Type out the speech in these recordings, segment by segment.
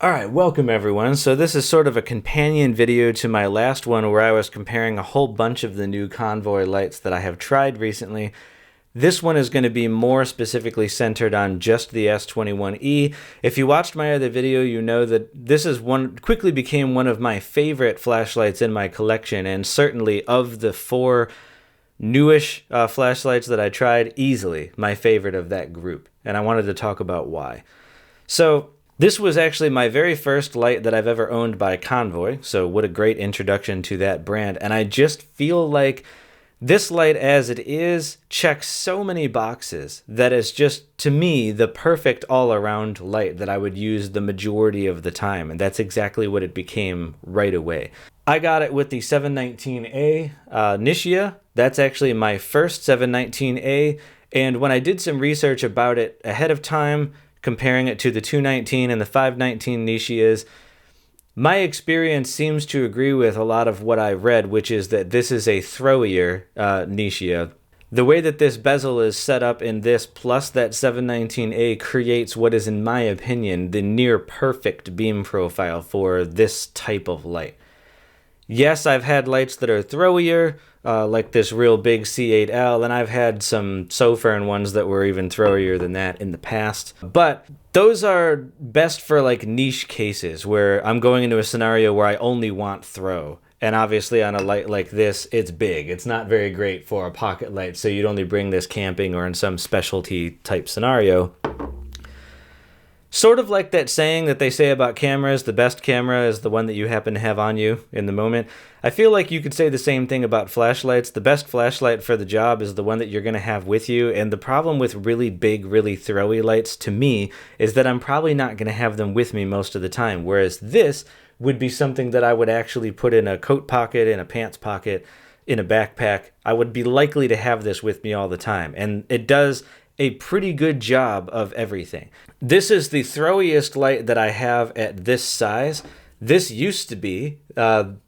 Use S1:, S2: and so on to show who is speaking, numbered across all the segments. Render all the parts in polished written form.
S1: Alright, welcome everyone. So this is sort of a companion video to my last one where I was comparing a whole bunch of the new Convoy lights that I have tried recently. This one is going to be more specifically centered on just the S21E. If you watched my other video, you know that this is quickly became one of my favorite flashlights in my collection, and certainly of the four newish flashlights that I tried, easily my favorite of that group. And I wanted to talk about why. So this was actually my very first light that I've ever owned by Convoy, so what a great introduction to that brand. And I just feel like this light as it is checks so many boxes that it's just, to me, the perfect all-around light that I would use the majority of the time, and that's exactly what it became right away. I got it with the 719A Nichia. That's actually my first 719A, and when I did some research about it ahead of time, comparing it to the 219 and the 519 Nichias, my experience seems to agree with a lot of what I read, which is that this is a throwier Nichia. The way that this bezel is set up in this plus that 719A creates what is, in my opinion, the near perfect beam profile for this type of light. Yes, I've had lights that are throwier, like this real big C8L, and I've had some Sofern ones that were even throwier than that in the past. But those are best for like niche cases where I'm going into a scenario where I only want throw. And obviously on a light like this, it's big. It's not very great for a pocket light, so you'd only bring this camping or in some specialty type scenario. Sort of like that saying that they say about cameras, the best camera is the one that you happen to have on you in the moment. I feel like you could say the same thing about flashlights. The best flashlight for the job is the one that you're going to have with you. And the problem with really big, really throwy lights, to me, is that I'm probably not going to have them with me most of the time. Whereas this would be something that I would actually put in a coat pocket, in a pants pocket, in a backpack. I would be likely to have this with me all the time. And it does a pretty good job of everything. This is the throwiest light that I have at this size. This used to be the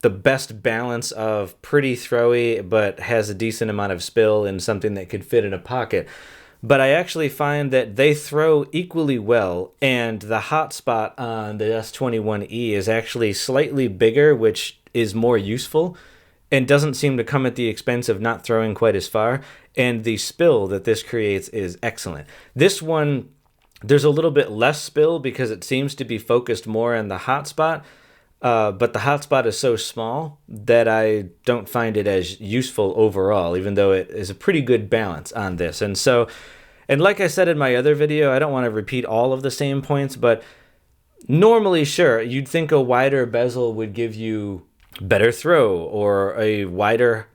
S1: best balance of pretty throwy but has a decent amount of spill and something that could fit in a pocket. But I actually find that they throw equally well, and the hotspot on the S21E is actually slightly bigger, which is more useful and doesn't seem to come at the expense of not throwing quite as far. And the spill that this creates is excellent. This one, there's a little bit less spill because it seems to be focused more on the hotspot, but the hotspot is so small that I don't find it as useful overall, even though it is a pretty good balance on this. And like I said in my other video, I don't want to repeat all of the same points, but normally, sure, you'd think a wider bezel would give you better throw or a wider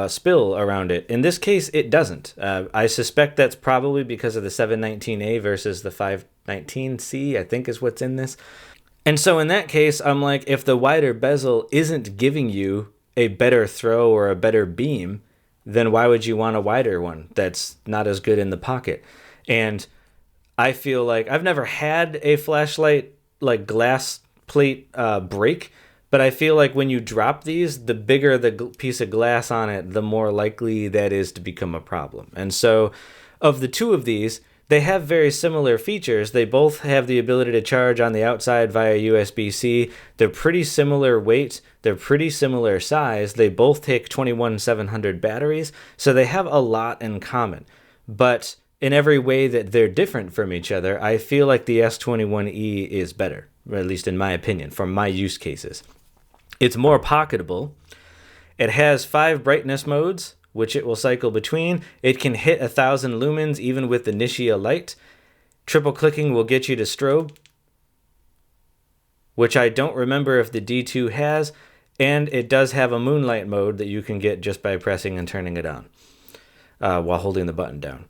S1: spill around it. In this case, it doesn't. I suspect that's probably because of the 719A versus the 519C, I think is what's in this. And so in that case, I'm like, if the wider bezel isn't giving you a better throw or a better beam, then why would you want a wider one that's not as good in the pocket? And I feel like I've never had a flashlight like glass plate break, but I feel like when you drop these, the bigger the piece of glass on it, the more likely that is to become a problem. And so of the two of these, they have very similar features. They both have the ability to charge on the outside via USB-C. They're pretty similar weight. They're pretty similar size. They both take 21700 batteries, so they have a lot in common. But in every way that they're different from each other, I feel like the S21E is better, or at least in my opinion, for my use cases. It's more pocketable. It has 5 brightness modes, which it will cycle between. It can hit 1000 lumens even with the Nichia light. Triple clicking will get you to strobe, which I don't remember if the D2 has, and it does have a moonlight mode that you can get just by pressing and turning it on while holding the button down.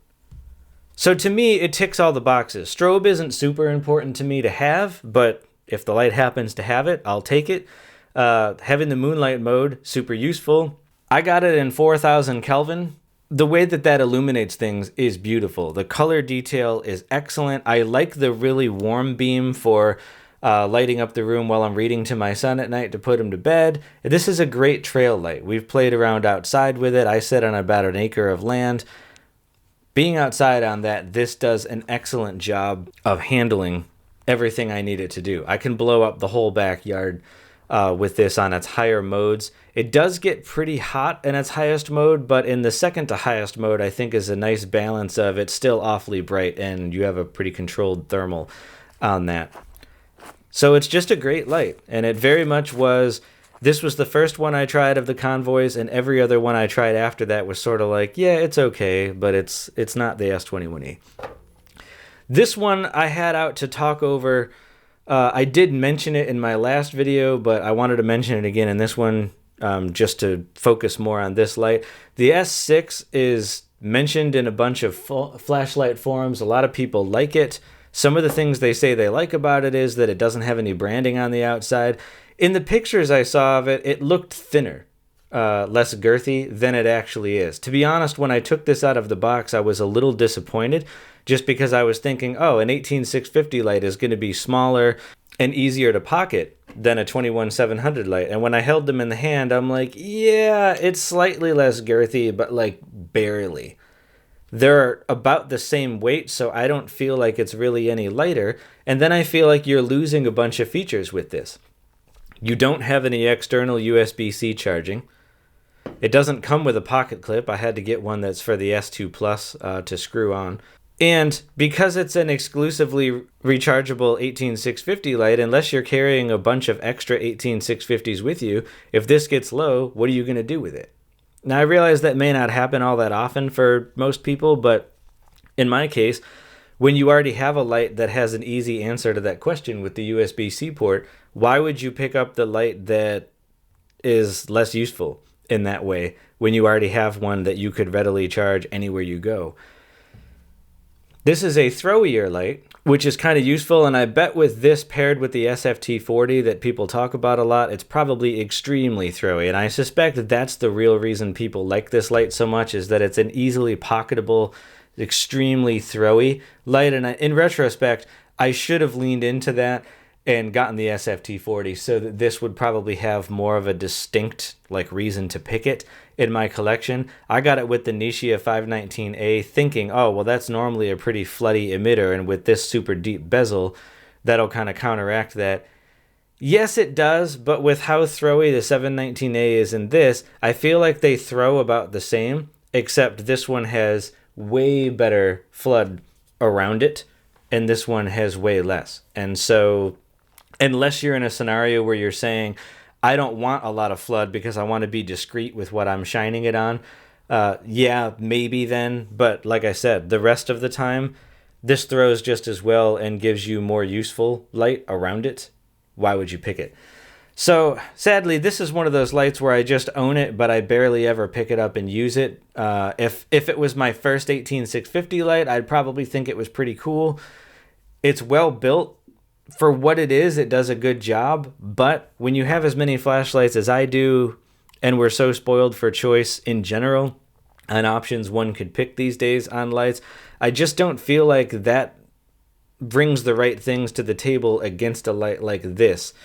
S1: So to me, it ticks all the boxes. Strobe isn't super important to me to have, but if the light happens to have it, I'll take it. Having the moonlight mode, super useful. I got it in 4000 Kelvin. The way that that illuminates things is beautiful. The color detail is excellent. I like the really warm beam for lighting up the room while I'm reading to my son at night to put him to bed. This is a great trail light. We've played around outside with it. I sit on about an acre of land. Being outside on that, this does an excellent job of handling everything I need it to do. I can blow up the whole backyard with this on its higher modes. It does get pretty hot in its highest mode, but in the second to highest mode, I think is a nice balance of it's still awfully bright and you have a pretty controlled thermal on that. So it's just a great light, and it very much was. This was the first one I tried of the Convoys, and every other one I tried after that was sort of like, yeah, it's okay, but it's not the S21E. This one I had out to talk over. I did mention it in my last video, but I wanted to mention it again in this one just to focus more on this light. The S6 is mentioned in a bunch of flashlight forums. A lot of people like it. Some of the things they say they like about it is that it doesn't have any branding on the outside. In the pictures I saw of it, it looked thinner, less girthy than it actually is. To be honest, when I took this out of the box, I was a little disappointed just because I was thinking, oh, an 18650 light is going to be smaller and easier to pocket than a 21700 light. And when I held them in the hand, I'm like, yeah, it's slightly less girthy, but like barely. They're about the same weight, so I don't feel like it's really any lighter. And then I feel like you're losing a bunch of features with this. You don't have any external USB-C charging. It doesn't come with a pocket clip. I had to get one that's for the S2 Plus to screw on. And because it's an exclusively rechargeable 18650 light, unless you're carrying a bunch of extra 18650s with you, if this gets low, what are you going to do with it? Now, I realize that may not happen all that often for most people, but in my case, when you already have a light that has an easy answer to that question with the USB-C port, why would you pick up the light that is less useful in that way when you already have one that you could readily charge anywhere you go? This is a throwier light, which is kind of useful, and I bet with this paired with the SFT40 that people talk about a lot, it's probably extremely throwy, and I suspect that that's the real reason people like this light so much, is that it's an easily pocketable, extremely throwy light, and in retrospect, I should have leaned into that and gotten the SFT40 so that this would probably have more of a distinct reason to pick it in my collection. I got it with the Nichia 519A thinking, oh, well, that's normally a pretty floody emitter, and with this super deep bezel, that'll kind of counteract that. Yes, it does, but with how throwy the 719A is in this, I feel like they throw about the same, except this one has way better flood around it, and this one has way less. And so unless you're in a scenario where you're saying, I don't want a lot of flood because I want to be discreet with what I'm shining it on, yeah, maybe then. But like I said, the rest of the time, this throws just as well and gives you more useful light around it. Why would you pick it? So sadly, this is one of those lights where I just own it, but I barely ever pick it up and use it. If it was my first 18650 light, I'd probably think it was pretty cool. It's well built. For what it is, it does a good job, but when you have as many flashlights as I do, and we're so spoiled for choice in general on options one could pick these days on lights, I just don't feel like that brings the right things to the table against a light like this,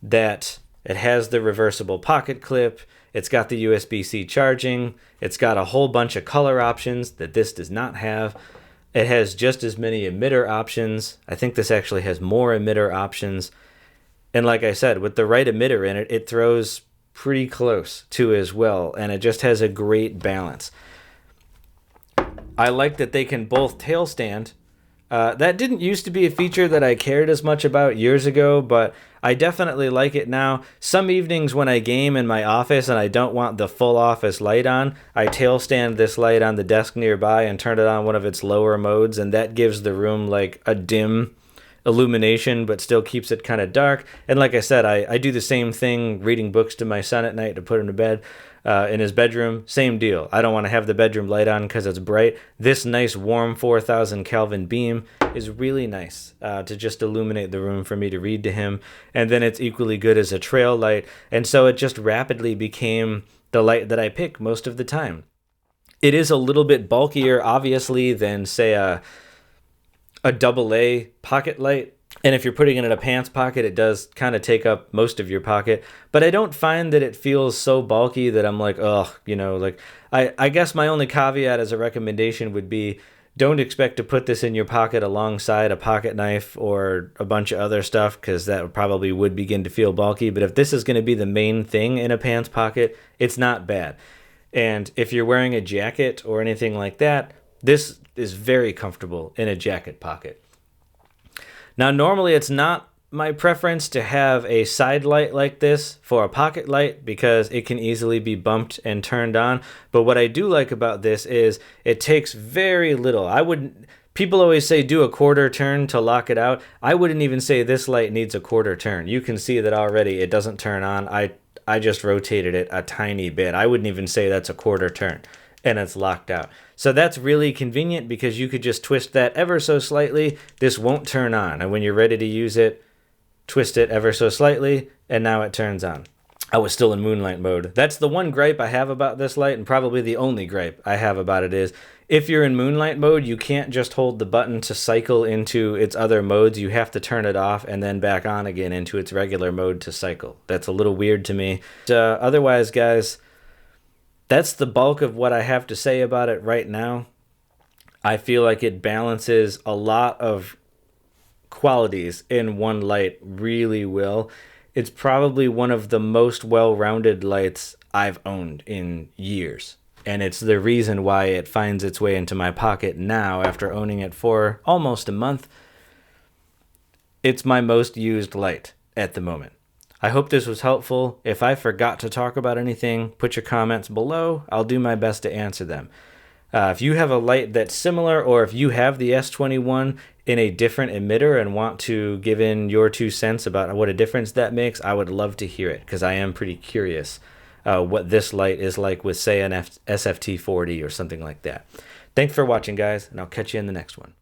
S1: that it has the reversible pocket clip, it's got the USB-C charging, it's got a whole bunch of color options that this does not have. It has just as many emitter options. I think this actually has more emitter options. And like I said, with the right emitter in it, it throws pretty close to as well. And it just has a great balance. I like that they can both tail stand. That didn't used to be a feature that I cared as much about years ago, but I definitely like it now. Some evenings when I game in my office and I don't want the full office light on, I tail stand this light on the desk nearby and turn it on one of its lower modes, and that gives the room a dim illumination but still keeps it kind of dark. And like I said, I do the same thing reading books to my son at night to put him to bed. In his bedroom, same deal. I don't want to have the bedroom light on because it's bright. This nice warm 4000 Kelvin beam is really nice to just illuminate the room for me to read to him. And then it's equally good as a trail light. And so it just rapidly became the light that I pick most of the time. It is a little bit bulkier, obviously, than, say, a AA pocket light. And if you're putting it in a pants pocket, it does kind of take up most of your pocket. But I don't find that it feels so bulky that I'm like, ugh, I guess my only caveat as a recommendation would be Don't expect to put this in your pocket alongside a pocket knife or a bunch of other stuff, because that probably would begin to feel bulky. But if this is going to be the main thing in a pants pocket, it's not bad. And if you're wearing a jacket or anything like that, this is very comfortable in a jacket pocket. Now, normally it's not my preference to have a side light like this for a pocket light because it can easily be bumped and turned on. But what I do like about this is it takes very little. People always say do a quarter turn to lock it out. I wouldn't even say this light needs a quarter turn. You can see that already it doesn't turn on. I just rotated it a tiny bit. I wouldn't even say that's a quarter turn, and it's locked out. So that's really convenient because you could just twist that ever so slightly. This won't turn on. And when you're ready to use it, twist it ever so slightly, and now it turns on. I was still in moonlight mode. That's the one gripe I have about this light, and probably the only gripe I have about it is, if you're in moonlight mode, you can't just hold the button to cycle into its other modes. You have to turn it off and then back on again into its regular mode to cycle. That's a little weird to me. Otherwise, guys, that's the bulk of what I have to say about it right now. I feel like it balances a lot of qualities in one light really well. It's probably one of the most well-rounded lights I've owned in years. And it's the reason why it finds its way into my pocket now after owning it for almost a month. It's my most used light at the moment. I hope this was helpful. If I forgot to talk about anything, put your comments below. I'll do my best to answer them. If you have a light that's similar, or if you have the S21 in a different emitter and want to give in your 2 cents about what a difference that makes, I would love to hear it, because I am pretty curious what this light is like with, say, an SFT40 or something like that. Thanks for watching, guys, and I'll catch you in the next one.